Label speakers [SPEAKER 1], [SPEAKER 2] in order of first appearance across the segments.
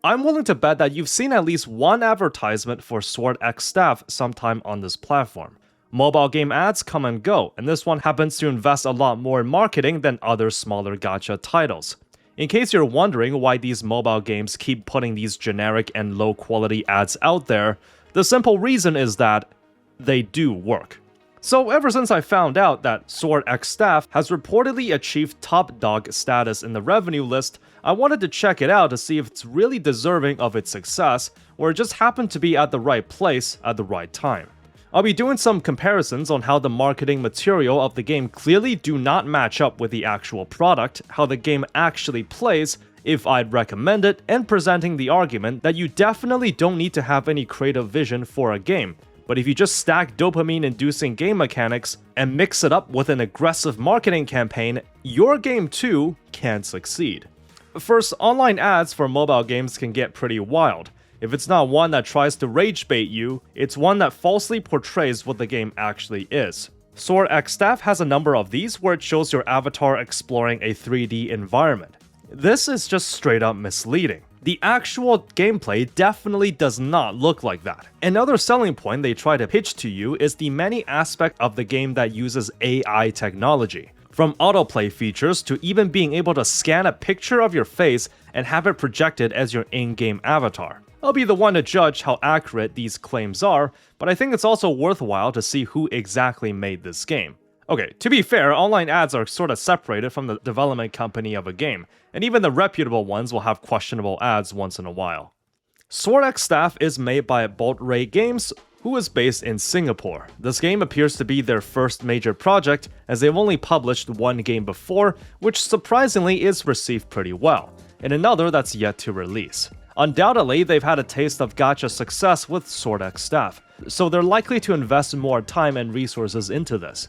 [SPEAKER 1] I'm willing to bet that you've seen at least one advertisement for Sword X Staff sometime on this platform. Mobile game ads come and go, and this one happens to invest a lot more in marketing than other smaller gacha titles. In case you're wondering why these mobile games keep putting these generic and low quality ads out there, the simple reason is that they do work. So ever since I found out that Sword X Staff has reportedly achieved top dog status in the revenue list, I wanted to check it out to see if it's really deserving of its success, or it just happened to be at the right place at the right time. I'll be doing some comparisons on how the marketing material of the game clearly do not match up with the actual product, how the game actually plays, if I'd recommend it, and presenting the argument that you definitely don't need to have any creative vision for a game. But if you just stack dopamine-inducing game mechanics and mix it up with an aggressive marketing campaign, your game too can succeed. First, online ads for mobile games can get pretty wild. If it's not one that tries to rage bait you, it's one that falsely portrays what the game actually is. Sword X Staff has a number of these where it shows your avatar exploring a 3D environment. This is just straight up misleading. The actual gameplay definitely does not look like that. Another selling point they try to pitch to you is the many aspects of the game that uses AI technology. From autoplay features to even being able to scan a picture of your face and have it projected as your in-game avatar. I'll be the one to judge how accurate these claims are, but I think it's also worthwhile to see who exactly made this game. Okay, to be fair, online ads are sort of separated from the development company of a game, and even the reputable ones will have questionable ads once in a while. Sword X Staff is made by Portrays Games, who is based in Singapore. This game appears to be their first major project, as they've only published one game before, which surprisingly is received pretty well, and another that's yet to release. Undoubtedly, they've had a taste of gacha success with Sword X Staff, so they're likely to invest more time and resources into this.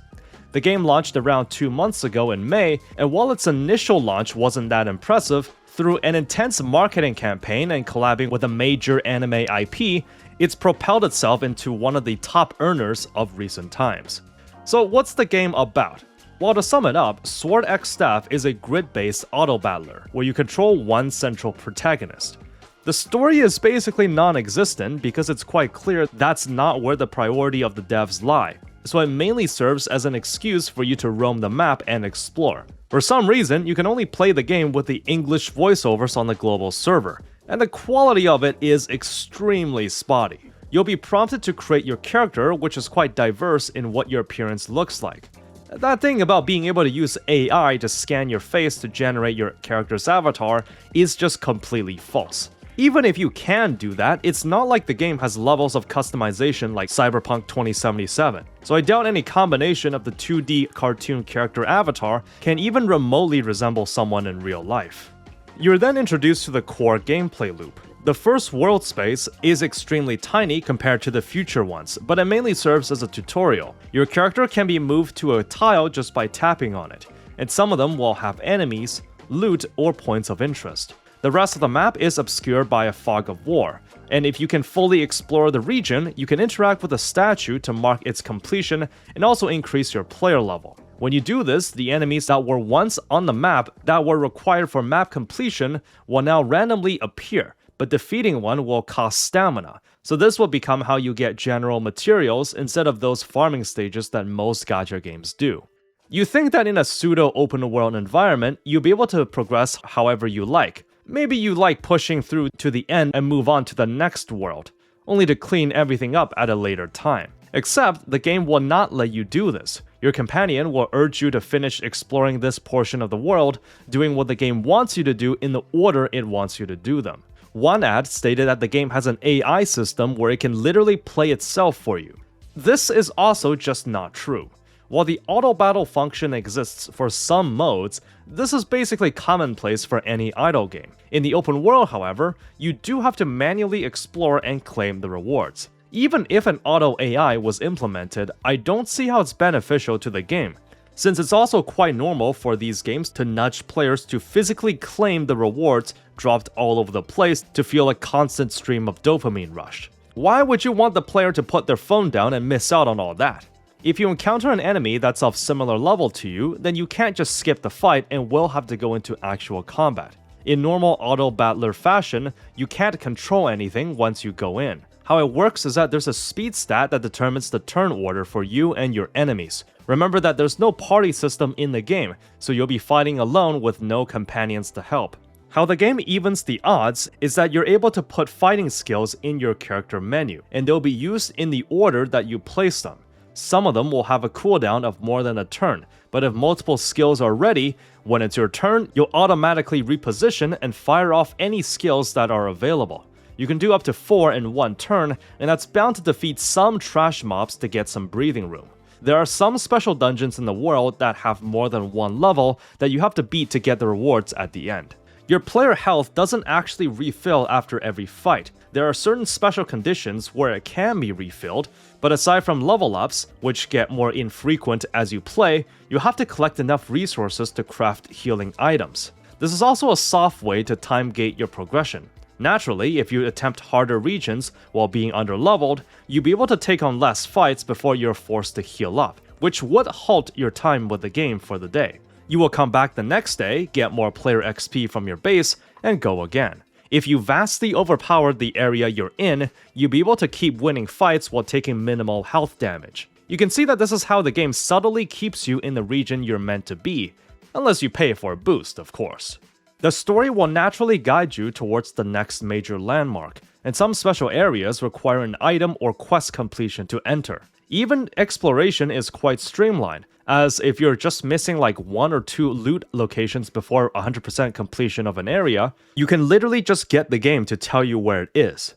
[SPEAKER 1] The game launched around 2 months ago in May, and while its initial launch wasn't that impressive, through an intense marketing campaign and collabing with a major anime IP, it's propelled itself into one of the top earners of recent times. So what's the game about? Well, to sum it up, Sword X Staff is a grid-based auto-battler, where you control one central protagonist. The story is basically non-existent because it's quite clear that's not where the priority of the devs lie, so it mainly serves as an excuse for you to roam the map and explore. For some reason, you can only play the game with the English voiceovers on the global server, and the quality of it is extremely spotty. You'll be prompted to create your character, which is quite diverse in what your appearance looks like. That thing about being able to use AI to scan your face to generate your character's avatar is just completely false. Even if you can do that, it's not like the game has levels of customization like Cyberpunk 2077, so I doubt any combination of the 2D cartoon character avatar can even remotely resemble someone in real life. You're then introduced to the core gameplay loop. The first world space is extremely tiny compared to the future ones, but it mainly serves as a tutorial. Your character can be moved to a tile just by tapping on it, and some of them will have enemies, loot, or points of interest. The rest of the map is obscured by a fog of war, and if you can fully explore the region, you can interact with a statue to mark its completion and also increase your player level. When you do this, the enemies that were once on the map that were required for map completion will now randomly appear, but defeating one will cost stamina, so this will become how you get general materials instead of those farming stages that most gacha games do. You think that in a pseudo open world environment, you'll be able to progress however you like. Maybe you like pushing through to the end and move on to the next world, only to clean everything up at a later time. Except, the game will not let you do this. Your companion will urge you to finish exploring this portion of the world, doing what the game wants you to do in the order it wants you to do them. One ad stated that the game has an AI system where it can literally play itself for you. This is also just not true. While the auto battle function exists for some modes, this is basically commonplace for any idle game. In the open world, however, you do have to manually explore and claim the rewards. Even if an auto AI was implemented, I don't see how it's beneficial to the game, since it's also quite normal for these games to nudge players to physically claim the rewards dropped all over the place to feel a constant stream of dopamine rush. Why would you want the player to put their phone down and miss out on all that? If you encounter an enemy that's of similar level to you, then you can't just skip the fight and will have to go into actual combat. In normal auto-battler fashion, you can't control anything once you go in. How it works is that there's a speed stat that determines the turn order for you and your enemies. Remember that there's no party system in the game, so you'll be fighting alone with no companions to help. How the game evens the odds is that you're able to put fighting skills in your character menu, and they'll be used in the order that you place them. Some of them will have a cooldown of more than a turn, but if multiple skills are ready, when it's your turn, you'll automatically reposition and fire off any skills that are available. You can do up to 4 in one turn, and that's bound to defeat some trash mobs to get some breathing room. There are some special dungeons in the world that have more than one level that you have to beat to get the rewards at the end. Your player health doesn't actually refill after every fight. There are certain special conditions where it can be refilled, but aside from level ups, which get more infrequent as you play, you have to collect enough resources to craft healing items. This is also a soft way to time gate your progression. Naturally, if you attempt harder regions while being underleveled, you'll be able to take on less fights before you're forced to heal up, which would halt your time with the game for the day. You will come back the next day, get more player XP from your base, and go again. If you vastly overpower the area you're in, you'll be able to keep winning fights while taking minimal health damage. You can see that this is how the game subtly keeps you in the region you're meant to be, unless you pay for a boost, of course. The story will naturally guide you towards the next major landmark, and some special areas require an item or quest completion to enter. Even exploration is quite streamlined, as if you're just missing like 1 or 2 loot locations before 100% completion of an area, you can literally just get the game to tell you where it is.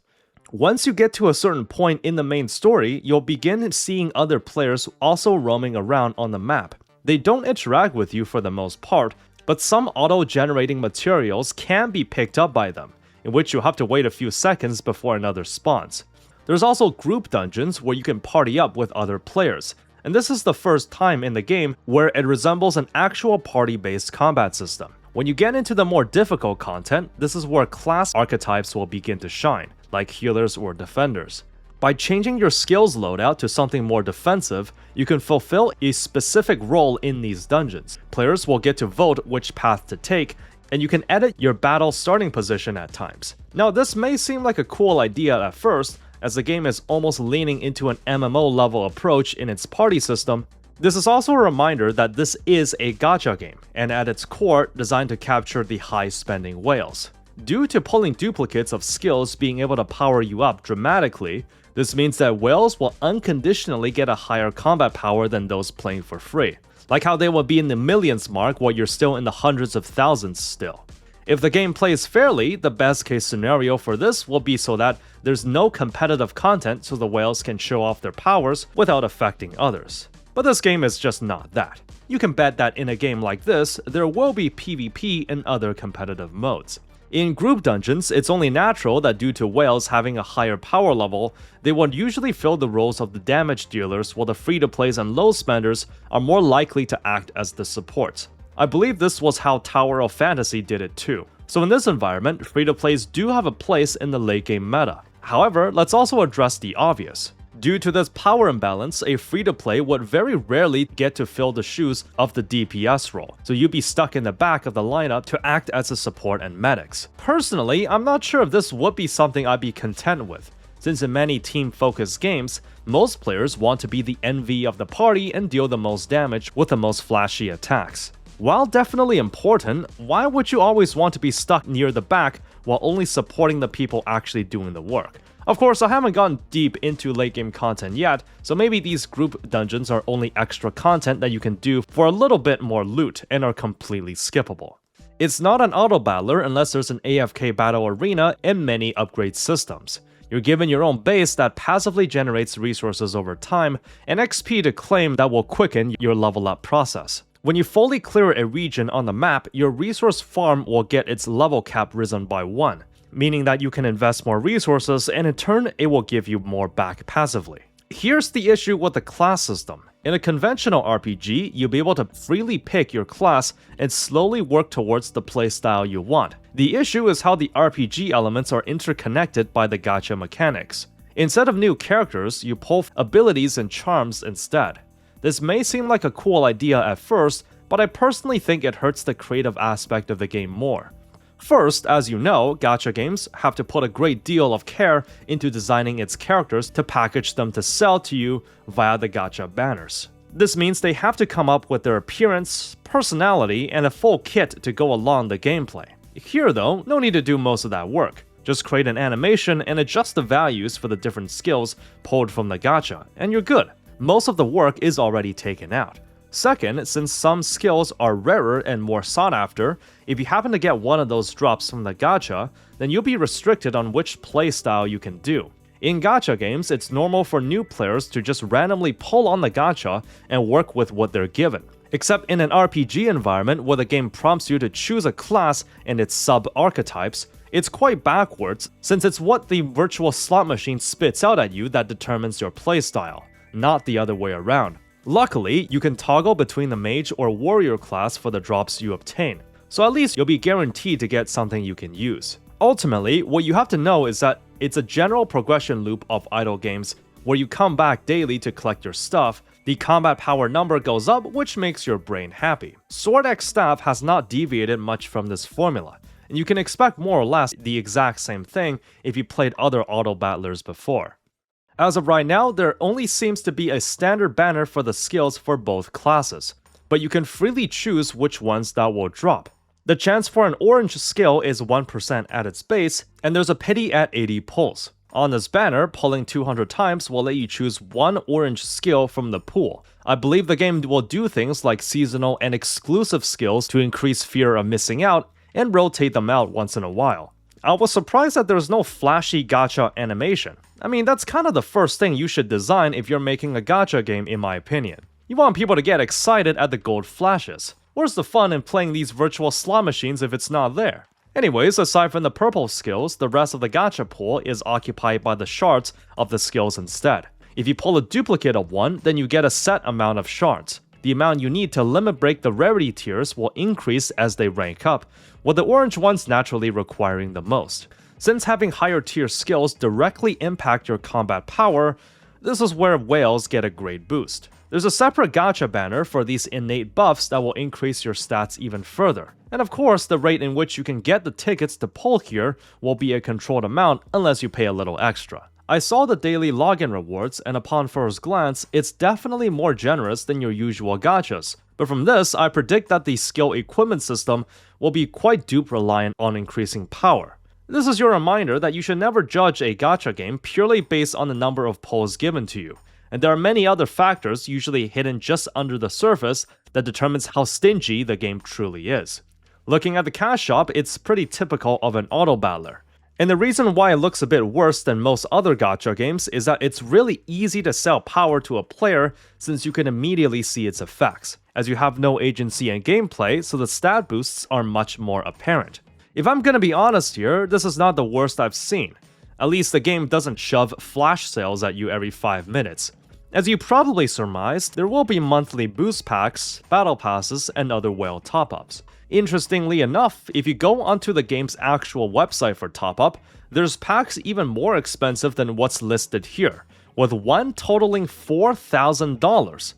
[SPEAKER 1] Once you get to a certain point in the main story, you'll begin seeing other players also roaming around on the map. They don't interact with you for the most part, but some auto-generating materials can be picked up by them, in which you have to wait a few seconds before another spawns. There's also group dungeons where you can party up with other players, and this is the first time in the game where it resembles an actual party-based combat system. When you get into the more difficult content, this is where class archetypes will begin to shine, like healers or defenders. By changing your skills loadout to something more defensive, you can fulfill a specific role in these dungeons. Players will get to vote which path to take, and you can edit your battle starting position at times. Now, this may seem like a cool idea at first, as the game is almost leaning into an MMO level approach in its party system. This is also a reminder that this is a gacha game, and at its core, designed to capture the high-spending whales. Due to pulling duplicates of skills being able to power you up dramatically, this means that whales will unconditionally get a higher combat power than those playing for free, like how they will be in the millions mark while you're still in the hundreds of thousands still. If the game plays fairly, the best case scenario for this will be so that there's no competitive content so the whales can show off their powers without affecting others. But this game is just not that. You can bet that in a game like this, there will be PvP and other competitive modes. In group dungeons, it's only natural that due to whales having a higher power level, they would usually fill the roles of the damage dealers while the free-to-plays and low spenders are more likely to act as the supports. I believe this was how Tower of Fantasy did it too. So in this environment, free-to-plays do have a place in the late game meta. However, let's also address the obvious. Due to this power imbalance, a free-to-play would very rarely get to fill the shoes of the DPS role, so you'd be stuck in the back of the lineup to act as a support and medics. Personally, I'm not sure if this would be something I'd be content with, since in many team-focused games, most players want to be the envy of the party and deal the most damage with the most flashy attacks. While definitely important, why would you always want to be stuck near the back while only supporting the people actually doing the work? Of course, I haven't gone deep into late game content yet, so maybe these group dungeons are only extra content that you can do for a little bit more loot and are completely skippable. It's not an auto battler unless there's an AFK battle arena and many upgrade systems. You're given your own base that passively generates resources over time, and XP to claim that will quicken your level up process. When you fully clear a region on the map, your resource farm will get its level cap risen by 1. Meaning that you can invest more resources and in turn it will give you more back passively. Here's the issue with the class system. In a conventional RPG, you'll be able to freely pick your class and slowly work towards the playstyle you want. The issue is how the RPG elements are interconnected by the gacha mechanics. Instead of new characters, you pull abilities and charms instead. This may seem like a cool idea at first, but I personally think it hurts the creative aspect of the game more. First, as you know, gacha games have to put a great deal of care into designing its characters to package them to sell to you via the gacha banners. This means they have to come up with their appearance, personality, and a full kit to go along the gameplay. Here though, no need to do most of that work. Just create an animation and adjust the values for the different skills pulled from the gacha, and you're good. Most of the work is already taken out. Second, since some skills are rarer and more sought after, if you happen to get one of those drops from the gacha, then you'll be restricted on which playstyle you can do. In gacha games, it's normal for new players to just randomly pull on the gacha and work with what they're given. Except in an RPG environment where the game prompts you to choose a class and its sub-archetypes, it's quite backwards since it's what the virtual slot machine spits out at you that determines your playstyle, not the other way around. Luckily, you can toggle between the mage or warrior class for the drops you obtain, so at least you'll be guaranteed to get something you can use. Ultimately, what you have to know is that it's a general progression loop of idle games where you come back daily to collect your stuff, the combat power number goes up, which makes your brain happy. Sword X Staff has not deviated much from this formula, and you can expect more or less the exact same thing if you played other auto battlers before. As of right now, there only seems to be a standard banner for the skills for both classes, but you can freely choose which ones that will drop. The chance for an orange skill is 1% at its base, and there's a pity at 80 pulls. On this banner, pulling 200 times will let you choose one orange skill from the pool. I believe the game will do things like seasonal and exclusive skills to increase fear of missing out, and rotate them out once in a while. I was surprised that there's no flashy gacha animation. I mean, that's kind of the first thing you should design if you're making a gacha game, in my opinion. You want people to get excited at the gold flashes. Where's the fun in playing these virtual slot machines if it's not there? Anyways, aside from the purple skills, the rest of the gacha pool is occupied by the shards of the skills instead. If you pull a duplicate of one, then you get a set amount of shards. The amount you need to limit break the rarity tiers will increase as they rank up, with the orange ones naturally requiring the most. Since having higher tier skills directly impact your combat power, this is where whales get a great boost. There's a separate gacha banner for these innate buffs that will increase your stats even further. And of course, the rate in which you can get the tickets to pull here will be a controlled amount unless you pay a little extra. I saw the daily login rewards, and upon first glance, it's definitely more generous than your usual gachas. But from this, I predict that the skill equipment system will be quite dupe reliant on increasing power. This is your reminder that you should never judge a gacha game purely based on the number of pulls given to you. And there are many other factors usually hidden just under the surface that determines how stingy the game truly is. Looking at the cash shop, it's pretty typical of an auto battler. And the reason why it looks a bit worse than most other gacha games is that it's really easy to sell power to a player since you can immediately see its effects, as you have no agency in gameplay, so the stat boosts are much more apparent. If I'm gonna be honest here, this is not the worst I've seen. At least the game doesn't shove flash sales at you every 5 minutes. As you probably surmised, there will be monthly boost packs, battle passes, and other whale top-ups. Interestingly enough, if you go onto the game's actual website for top-up, there's packs even more expensive than what's listed here, with one totaling $4,000.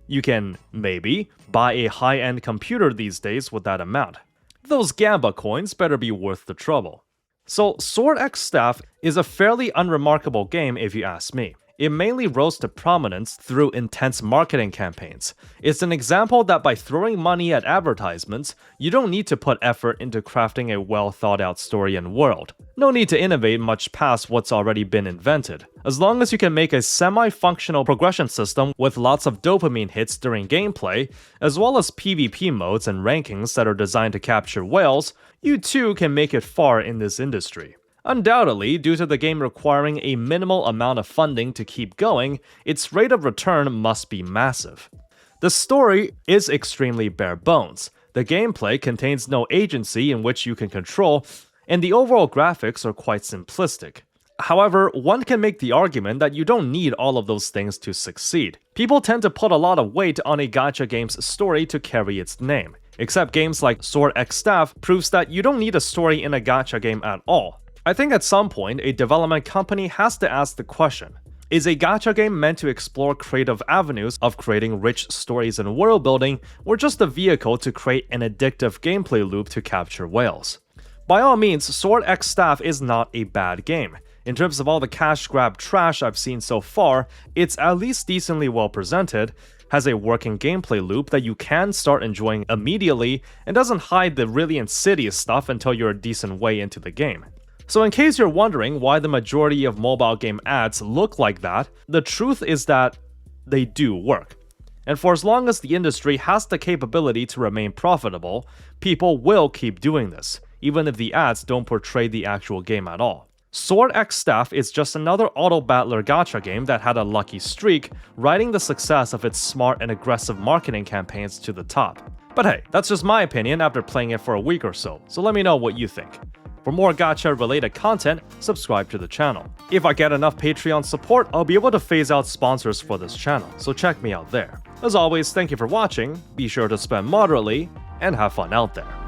[SPEAKER 1] You can, maybe, buy a high-end computer these days with that amount. Those Gamba coins better be worth the trouble. So, Sword X Staff is a fairly unremarkable game if you ask me. It mainly rose to prominence through intense marketing campaigns. It's an example that by throwing money at advertisements, you don't need to put effort into crafting a well-thought-out story and world. No need to innovate much past what's already been invented. As long as you can make a semi-functional progression system with lots of dopamine hits during gameplay, as well as PvP modes and rankings that are designed to capture whales, you too can make it far in this industry. Undoubtedly, due to the game requiring a minimal amount of funding to keep going, its rate of return must be massive. The story is extremely bare bones, the gameplay contains no agency in which you can control, and the overall graphics are quite simplistic. However, one can make the argument that you don't need all of those things to succeed. People tend to put a lot of weight on a gacha game's story to carry its name, except games like Sword X Staff proves that you don't need a story in a gacha game at all. I think at some point, a development company has to ask the question, is a gacha game meant to explore creative avenues of creating rich stories and world building, or just a vehicle to create an addictive gameplay loop to capture whales? By all means, Sword X Staff is not a bad game. In terms of all the cash grab trash I've seen so far, it's at least decently well presented, has a working gameplay loop that you can start enjoying immediately, and doesn't hide the really insidious stuff until you're a decent way into the game. So in case you're wondering why the majority of mobile game ads look like that, the truth is that they do work. And for as long as the industry has the capability to remain profitable, people will keep doing this, even if the ads don't portray the actual game at all. Sword X Staff is just another auto-battler gacha game that had a lucky streak, riding the success of its smart and aggressive marketing campaigns to the top. But hey, that's just my opinion after playing it for a week or so let me know what you think. For more gacha-related content, subscribe to the channel. If I get enough Patreon support, I'll be able to phase out sponsors for this channel, so check me out there. As always, thank you for watching, be sure to spend moderately, and have fun out there.